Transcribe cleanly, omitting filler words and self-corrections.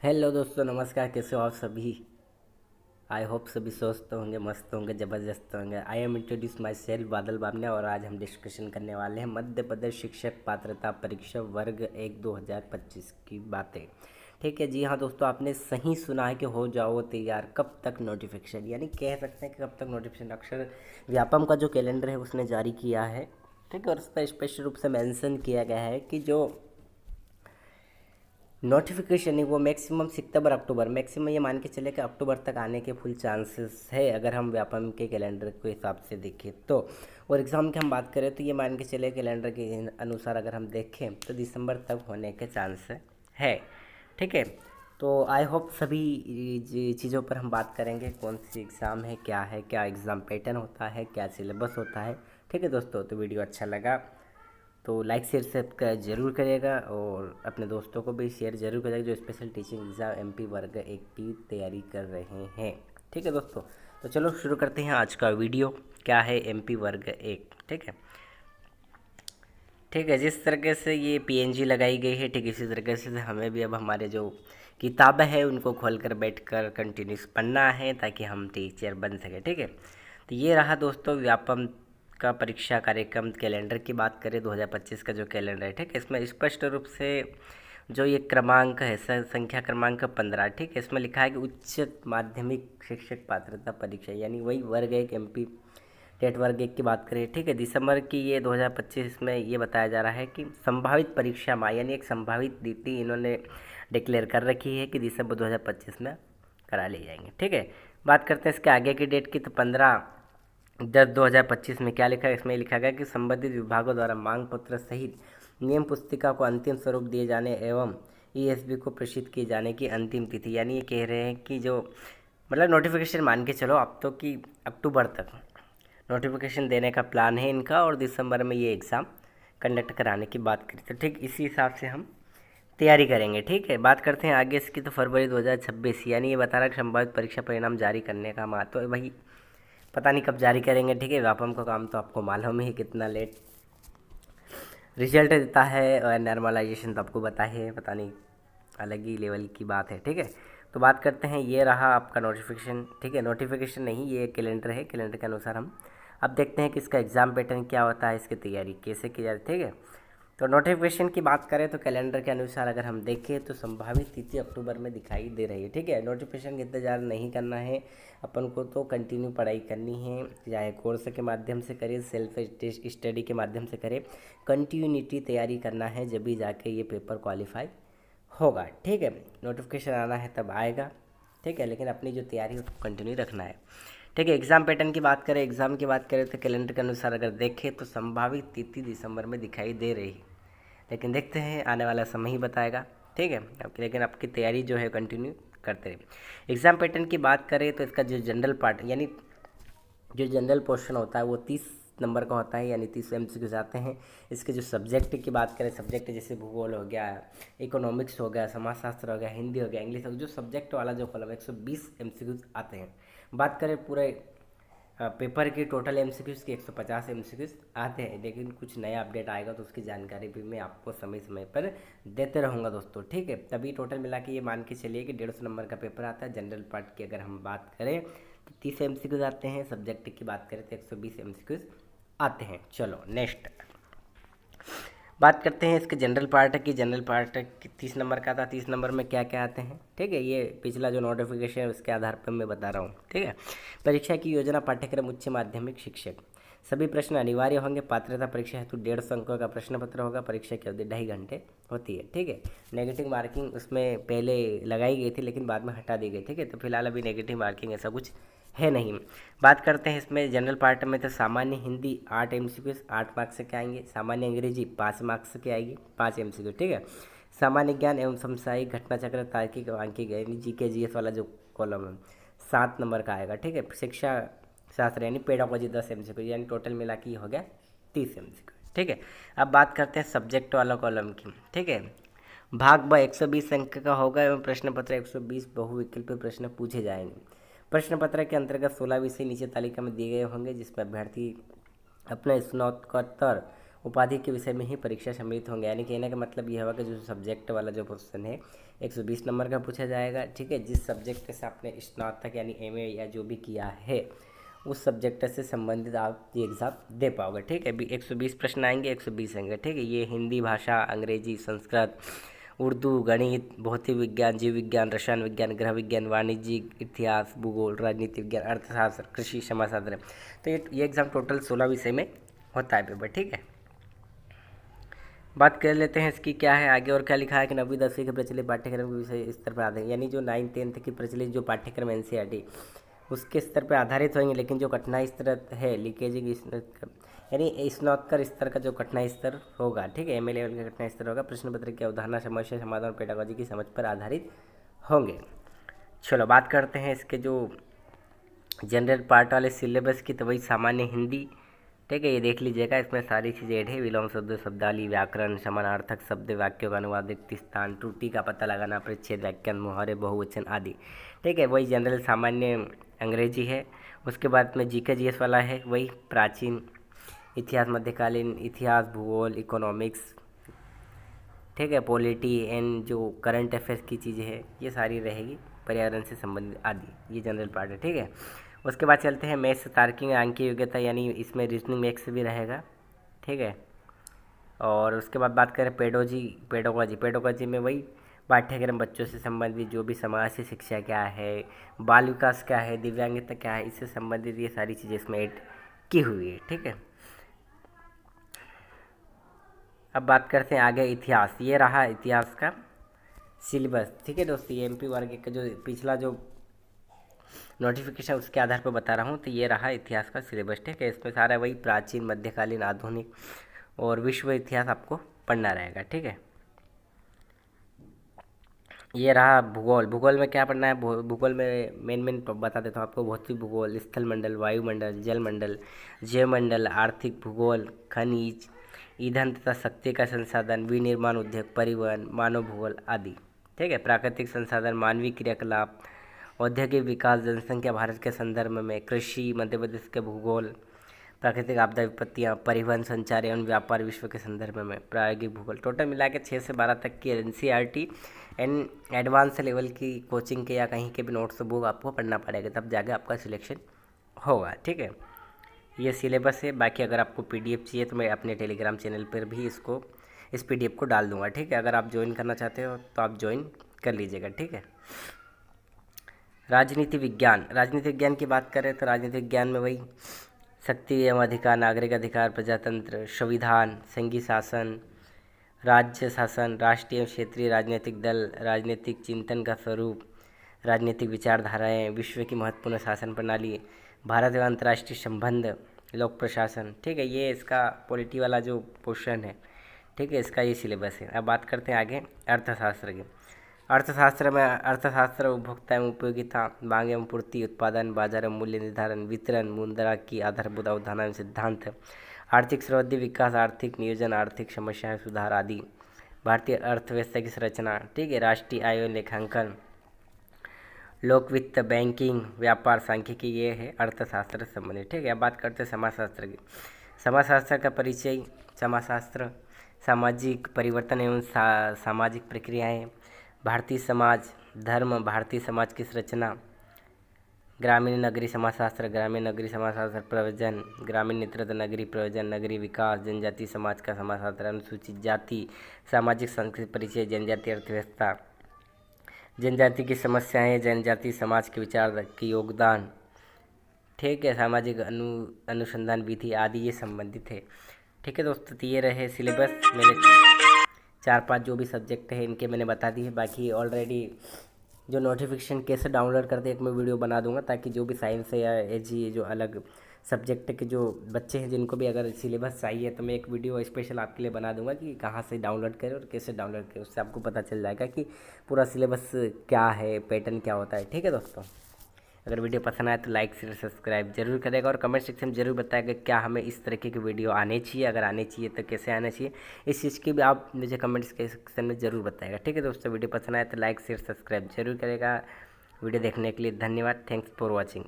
Hello दोस्तों, नमस्कार। कैसे हो आप सभी? आई होप सभी स्वस्थ होंगे, मस्त होंगे, ज़बरदस्त होंगे। I am introduce my self बादल बामने और आज हम डिस्कशन करने वाले हैं मध्य प्रदेश शिक्षक पात्रता परीक्षा वर्ग 1 2025 की बातें। ठीक है जी हाँ दोस्तों, आपने सही सुना है कि हो जाओ तैयार। कब तक नोटिफिकेशन, यानी कह सकते हैं कि कब तक नोटिफिकेशन। अक्षर व्यापम का जो कैलेंडर है उसने जारी किया है। ठीक है, और उस पर स्पष्ट रूप से मेंशन किया गया है कि जो नोटिफिकेशन है वो मैक्सिमम सितंबर अक्टूबर, मैक्सिमम ये मान के चले कि अक्टूबर तक आने के फुल चांसेस है अगर हम व्यापम के कैलेंडर के हिसाब से देखें तो। और एग्ज़ाम की हम बात करें तो ये मान के चले कैलेंडर के अनुसार अगर हम देखें तो दिसंबर तक होने के चांस है। ठीक है, तो आई होप सभी चीज़ों पर हम बात करेंगे। कौन सी एग्ज़ाम है, क्या एग्ज़ाम पैटर्न होता है, क्या सिलेबस होता है। ठीक है दोस्तों, तो वीडियो अच्छा लगा तो लाइक शेयर सब्सक्राइब जरूर करिएगा और अपने दोस्तों को भी शेयर जरूर करिएगा जो स्पेशल टीचिंग एग्ज़ाम एमपी वर्ग 1 की तैयारी कर रहे हैं। ठीक है दोस्तों, तो चलो शुरू करते हैं आज का वीडियो। क्या है एमपी वर्ग 1? ठीक है, जिस तरीके से ये पीएनजी लगाई गई है ठीक इसी तरीके से हमें भी अब हमारे जो किताबें हैं उनको खोल कर बैठ कर कंटिन्यूस पढ़ना है ताकि हम टीचर बन सकें। ठीक है, तो ये रहा दोस्तों व्यापम का परीक्षा कार्यक्रम कैलेंडर की बात करें 2025 का जो कैलेंडर है। ठीक है, इसमें स्पष्ट रूप से जो ये क्रमांक है संख्या क्रमांक 15। ठीक है, इसमें लिखा है कि उच्च माध्यमिक शिक्षक पात्रता परीक्षा, यानी वही वर्ग 1 एमपी टेट वर्ग 1 की बात करें। ठीक है, दिसंबर की ये 2025 में ये बताया जा रहा है कि संभावित परीक्षा माह, यानी एक संभावित तिथि इन्होंने डिक्लेयर कर रखी है कि दिसंबर 2025 में करा ली जाएंगे। ठीक है, बात करते हैं इसके आगे की डेट की, तो 15/10/2025 में क्या लिखा है? इसमें लिखा गया कि संबंधित विभागों द्वारा मांग पत्र सहित नियम पुस्तिका को अंतिम स्वरूप दिए जाने एवं ईएसबी को प्रेषित किए जाने की अंतिम तिथि, यानी ये कह रहे हैं कि जो मतलब नोटिफिकेशन मान के चलो अब तो कि अक्टूबर तक नोटिफिकेशन देने का प्लान है इनका और दिसंबर में ये एग्ज़ाम कंडक्ट कराने की बात करी। तो ठीक इसी हिसाब से हम तैयारी करेंगे। ठीक है, बात करते हैं आगे इसकी, तो फरवरी 2026, यानी ये बता रहा है कि संभावित परीक्षा परिणाम जारी करने का माह, तो भाई पता नहीं कब जारी करेंगे। ठीक है, व्यापम का काम तो आपको मालूम ही कितना लेट रिजल्ट देता है और नॉर्मलाइजेशन तो आपको पता है, पता नहीं अलग ही लेवल की बात है। ठीक है, तो बात करते हैं, ये रहा आपका नोटिफिकेशन। ठीक है, नोटिफिकेशन नहीं, ये कैलेंडर है, कैलेंडर के अनुसार हम अब देखते हैं कि इसका एग्ज़ाम पैटर्न क्या होता है, इसकी तैयारी कैसे की जाती है। ठीक है, तो नोटिफिकेशन की बात करें तो कैलेंडर के अनुसार अगर हम देखें तो संभावित तिथि अक्टूबर में दिखाई दे रही है। ठीक है, नोटिफिकेशन का इंतजार नहीं करना है अपन को, तो कंटिन्यू पढ़ाई करनी है, चाहे कोर्स के माध्यम से करें, सेल्फ स्टडी के माध्यम से करें, कंटिन्यूटी तैयारी करना है, जब भी जाके ये पेपर क्वालिफाई होगा। ठीक है, नोटिफिकेशन आना है तब आएगा। ठीक है, लेकिन अपनी जो तैयारी है उसको कंटिन्यू रखना है। ठीक है, एग्ज़ाम पैटर्न की बात करें, एग्ज़ाम की बात करें तो कैलेंडर के अनुसार अगर देखें तो संभावित तिथि दिसंबर में दिखाई दे रही है, लेकिन देखते हैं आने वाला समय ही बताएगा। ठीक है, लेकिन आपकी तैयारी जो है कंटिन्यू करते रहिए। एग्ज़ाम पैटर्न की बात करें तो इसका जो जनरल पार्ट, यानी जो जनरल पोर्शन होता है वो 30 नंबर का होता है, यानी 30 एमसीक्यूज आते हैं। इसके जो सब्जेक्ट की बात करें, सब्जेक्ट जैसे भूगोल हो गया, इकोनॉमिक्स हो गया, समाजशास्त्र हो गया, हिंदी हो गया, इंग्लिश हो गया, जो सब्जेक्ट वाला जो कॉलम 120 एमसीक्यूज आते हैं। बात करें पूरे पेपर की टोटल एमसीक्यूज की 150 एमसीक्यूज आते हैं, लेकिन कुछ नया अपडेट आएगा तो उसकी जानकारी भी मैं आपको समय समय पर देते रहूँगा दोस्तों। ठीक है, तभी टोटल मिला के ये मान के चलिए कि 150 नंबर का पेपर आता है। जनरल पार्ट की अगर हम बात करें तो 30 एमसीक्यूज आते हैं, सब्जेक्ट की बात करें तो 120 एमसीक्यूज आते हैं। चलो नेक्स्ट बात करते हैं इसके जनरल पार्ट की। जनरल पार्ट 30 नंबर का था, 30 नंबर में क्या क्या आते हैं। ठीक है, ये पिछला जो नोटिफिकेशन है उसके आधार पर मैं बता रहा हूँ। ठीक है, परीक्षा की योजना, पाठ्यक्रम उच्च माध्यमिक शिक्षक, सभी प्रश्न अनिवार्य होंगे। पात्रता परीक्षा हेतु 150 अंकों का प्रश्न पत्र होगा। परीक्षा की अवधि 2.5 घंटे होती है। ठीक है, नेगेटिव मार्किंग उसमें पहले लगाई गई थी लेकिन बाद में हटा दी गई। ठीक है, तो फिलहाल अभी नेगेटिव मार्किंग ऐसा कुछ है नहीं। बात करते हैं इसमें जनरल पार्ट में, तो सामान्य हिंदी 8 एमसीक्यूज 8 मार्क्स के आएंगे। सामान्य अंग्रेजी 5 मार्क्स के आएगी, 5 एमसीक्यू। ठीक है, सामान्य ज्ञान एवं समसामयिक घटना चक्र तार्किक अंकिक, यानी जीके जीएस वाला जो कॉलम है 7 नंबर का आएगा। ठीक है, शिक्षा शास्त्र यानी पेडागोजी 10 एमसीक्यू, यानी टोटल मिला के हो गया 30 एमसीक्यू। ठीक है, अब बात करते हैं सब्जेक्ट वाला कॉलम की। ठीक है, भाग ब 120 अंक का होगा एवं प्रश्न पत्र 120 बहुविकल्पीय प्रश्न पूछे जाएंगे। प्रश्न पत्र के अंतर्गत 16 विषय नीचे तालिका में दिए गए होंगे जिसमें अभ्यर्थी अपने स्नातकोत्तर उपाधि के विषय में ही परीक्षा सम्मिलित होंगे। यानी कहने का मतलब ये होगा कि जो सब्जेक्ट वाला जो क्वेश्चन है 120 नंबर का पूछा जाएगा, ठीक है। जिस सब्जेक्ट से आपने स्नातक यानी एमए या जो भी किया है उस सब्जेक्ट से संबंधित आप ये एग्ज़ाम दे पाओगे, ठीक है। 120 प्रश्न आएंगे, 120 आएंगे, ठीक है। ये हिंदी भाषा, अंग्रेजी, संस्कृत, उर्दू, गणित, भौतिक विज्ञान, जीव विज्ञान, रसायन विज्ञान, गृह विज्ञान, वाणिज्य, इतिहास, भूगोल, राजनीति विज्ञान, अर्थशास्त्र, कृषि, समाजशास्त्र। तो ये एग्ज़ाम टोटल 16 विषय में होता है पेपर, ठीक है। बात कर लेते हैं इसकी क्या है आगे और क्या लिखा है कि 9वीं 10वीं के प्रचलित पाठ्यक्रम के विषय स्तर पर आधारित, यानी जो 9 10th की प्रचलित जो पाठ्यक्रम एनसीईआरटी उसके स्तर पर आधारित होंगे, लेकिन जो कठिनाई स्तर है लीकेजिंग यानी स्नातक स्तर का जो कठिनाई स्तर होगा, ठीक है, एमए लेवल का कठिनाई स्तर होगा, प्रश्न पत्र की अवधारणा, समस्या समाधान और पेडागोजी की समझ पर आधारित होंगे। चलो बात करते हैं इसके जो जनरल पार्ट वाले सिलेबस की, तो वही सामान्य हिंदी, ठीक है, ये देख लीजिएगा, इसमें सारी चीज़ें ऐड है। विलोम शब्द, शब्दावली, व्याकरण, समानार्थक शब्द, वाक्यों का अनुवाद, रिक्त स्थान, त्रुटि का पता लगाना, परिच्छेद, व्याख्यान, मुहावरे, बहुवचन आदि, ठीक है। वही जनरल सामान्य अंग्रेजी है। उसके बाद में जीके जीएस वाला है, वही प्राचीन इतिहास, मध्यकालीन इतिहास, भूगोल, इकोनॉमिक्स, ठीक है, पॉलिटी एंड जो करंट अफेयर्स की चीज़ें हैं ये सारी रहेगी, पर्यावरण से संबंधित आदि, ये जनरल पार्ट है, ठीक है। उसके बाद चलते हैं मैथ्स, तार्किक अंकीय योग्यता, यानी इसमें रीजनिंग मैथ्स भी रहेगा, ठीक है। और उसके बाद बात करें पेडोलॉजी में वही पाठ्यक्रम, बच्चों से संबंधित जो भी समाज से शिक्षा क्या है, बाल विकास क्या है, दिव्यांगता क्या है, इससे संबंधित ये सारी चीज़ें इसमें ऐड की हुई है, ठीक है। अब बात करते हैं आगे इतिहास, ये रहा इतिहास का सिलेबस, ठीक है दोस्तों। ये एमपी वर्ग का जो पिछला जो नोटिफिकेशन उसके आधार पर बता रहा हूँ, तो ये रहा इतिहास का सिलेबस, ठीक है। इसमें सारा वही प्राचीन, मध्यकालीन, आधुनिक और विश्व इतिहास आपको पढ़ना रहेगा, ठीक है। ये रहा भूगोल में क्या पढ़ना है, भूगोल में मेन बता देता हूँ आपको। भौतिक भूगोल, स्थल मंडल, वायुमंडल, जल मंडल, जैवमंडल, आर्थिक भूगोल, खनिज, ईंधन तथा शक्ति का संसाधन, विनिर्माण उद्योग, परिवहन, मानव भूगोल आदि, ठीक है। प्राकृतिक संसाधन, मानवीय क्रियाकलाप, औद्योगिक विकास, जनसंख्या भारत के संदर्भ में, कृषि, मध्य प्रदेश के भूगोल, प्राकृतिक आपदा विपत्तियाँ, परिवहन, संचार एवं व्यापार विश्व के संदर्भ में, प्रायोगिक भूगोल। टोटल मिला के 6 से 12 तक की एनसीईआरटी एंड एडवांस लेवल की कोचिंग के या कहीं के भी नोट्स बुक आपको पढ़ना पड़ेगा, तब जाके आपका सिलेक्शन होगा, ठीक है। ये सिलेबस है। बाकी अगर आपको पीडीएफ चाहिए तो मैं अपने टेलीग्राम चैनल पर भी इस पीडीएफ को डाल दूँगा, ठीक है। अगर आप ज्वाइन करना चाहते हो तो आप ज्वाइन कर लीजिएगा, ठीक है। राजनीति विज्ञान की बात करें तो राजनीति विज्ञान में वही शक्ति एवं अधिकार, नागरिक अधिकार, प्रजातंत्र, संविधान, संघीय शासन, राज्य शासन, राष्ट्रीय एवं क्षेत्रीय राजनीतिक दल, राजनीतिक चिंतन का स्वरूप, राजनीतिक विचारधाराएं, विश्व की महत्वपूर्ण शासन प्रणाली, भारत एवं अंतर्राष्ट्रीय संबंध, लोक प्रशासन, ठीक है। ये इसका पॉलिटी वाला जो पोर्शन है, ठीक है, इसका ये सिलेबस है। अब बात करते हैं आगे अर्थशास्त्र की। अर्थशास्त्र में अर्थशास्त्र, उपभोक्ता एवं उपयोगिता, मांग एवं पूर्ति, उत्पादन, बाजार एवं मूल्य निर्धारण, वितरण, मुद्रा की आधारभूत अवधारणा एवं सिद्धांत, आर्थिक समृद्धि, विकास, आर्थिक नियोजन, आर्थिक समस्याएं सुधार आदि, भारतीय अर्थव्यवस्था की संरचना, ठीक है, राष्ट्रीय आय और लेखांकन, लोक वित्त, बैंकिंग, व्यापार, सांख्यिकी, ये है अर्थशास्त्र से संबंधित, ठीक है। अब बात करते हैं समाजशास्त्र की। समाजशास्त्र का परिचय, समाजशास्त्र सामाजिक परिवर्तन एवं सामाजिक प्रक्रियाएं, भारतीय समाज, धर्म, भारतीय समाज की संरचना, ग्रामीण नगरीय समाजशास्त्र, ग्रामीण नगरीय समाजशास्त्र, प्रयोजन, ग्रामीण नेतृत्व, नगरीय प्रयोजन, नगरीय विकास, जनजातीय समाज का समाजशास्त्र, अनुसूचित जाति, सामाजिक सांस्कृतिक परिचय, जनजातीय अर्थव्यवस्था, जनजाति की समस्याएं, जनजातीय समाज के विचार की योगदान, ठीक है, सामाजिक अनुसंधान विधि आदि ये संबंधित है, ठीक है दोस्तों। तो ये रहे सिलेबस, मैंने 4-5 जो भी सब्जेक्ट है इनके मैंने बता दिए। बाकी ऑलरेडी जो नोटिफिकेशन कैसे डाउनलोड करते एक मैं वीडियो बना दूंगा, ताकि जो भी साइंस है या एजी जो अलग सब्जेक्ट के जो बच्चे हैं जिनको भी अगर सिलेबस चाहिए तो मैं एक वीडियो स्पेशल आपके लिए बना दूंगा कि कहाँ से डाउनलोड करें और कैसे डाउनलोड करें। उससे आपको पता चल जाएगा कि पूरा सिलेबस क्या है, पैटर्न क्या होता है, ठीक है दोस्तों। अगर वीडियो पसंद आए तो लाइक शेयर सब्सक्राइब जरूर करेगा और कमेंट सेक्शन में जरूर बताएगा क्या हमें इस तरीके की वीडियो आने चाहिए, अगर आने चाहिए तो कैसे आना चाहिए, इस चीज़ की भी आप मुझे कमेंट सेक्शन में ज़रूर बताएगा, ठीक है दोस्तों। वीडियो पसंद आए तो लाइक शेयर सब्सक्राइब जरूर करेगा। वीडियो देखने के लिए धन्यवाद। Thanks for watching.